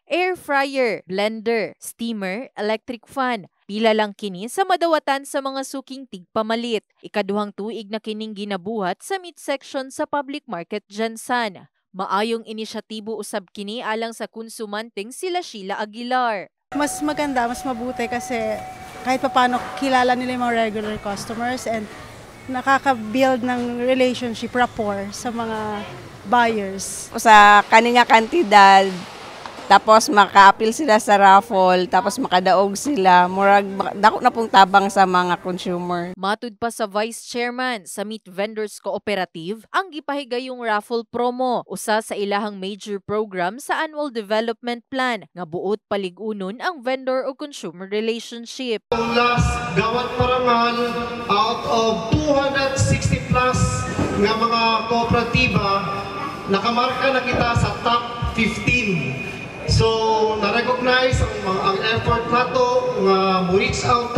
air fryer, blender, steamer, electric fan. Pila lang kini sa madawatan sa mga suking tigpamalit. Ikaduhang tuig na kining ginabuhat sa meat section sa public market Jansan. Maayong inisyatibo usab kini alang sa konsumanteng sila Sheila Aguilar. Mas maganda, mas mabuti kasi kahit papaano kilala nila yung mga regular customers and nakaka-build ng relationship, rapport sa mga buyers. Sa kaninga kantidad, tapos maka-appeal sila sa raffle, tapos makadaog sila. Murag dako na pong tabang sa mga consumer. Matud pa sa Vice Chairman sa Meat Vendors Cooperative, ang gipahigayong raffle promo, usa sa ilahang major program sa Annual Development Plan, nga buot paligunon ang vendor o consumer relationship. Last Gawad Parangal, out of 260 plus nga mga kooperatiba, nakamarka na kita sa top 15. So, na-recognize ang effort nato nga mo-reach out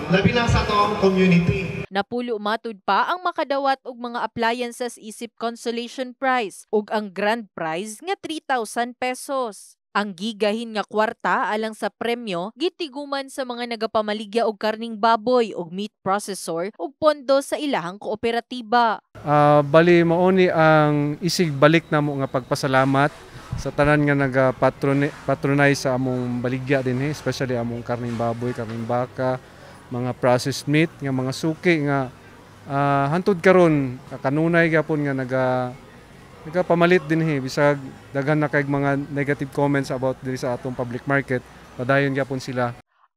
labi na sa atong community. Napulo matud pa ang makadawat og mga appliances isip consolation prize ug ang grand prize nga 3,000 pesos. Ang gigahin nga kwarta alang sa premyo gitiguman sa mga nagapamaligya og karning baboy ug meat processor ug pondo sa ilahang kooperatiba. Bali mauni ang isig balik namo nga pagpasalamat sa tanan nga nagapatronize sa among baligya dinhi, especially among karning baboy, karning baka, mga processed meat nga mga suki nga hantud karon kanunay gyapon nga nagapamalit dinhi bisag daghan na kay mga negative comments about diri sa atong public market, padayon gyapon sila.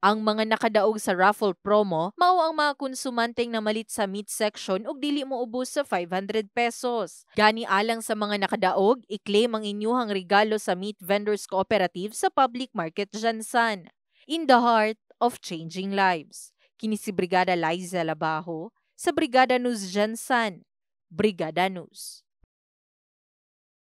Ang mga nakadaog sa raffle promo, mao ang mga konsumanteng namalit sa meat section ug dili mo ubos sa 500 pesos. Gani alang sa mga nakadaog, i-claim ang inyuhang regalo sa Meat Vendors Cooperative sa public market Jansan. In the heart of changing lives. Kini si Brigada Liza Labajo sa Brigada News Jansan. Brigada News.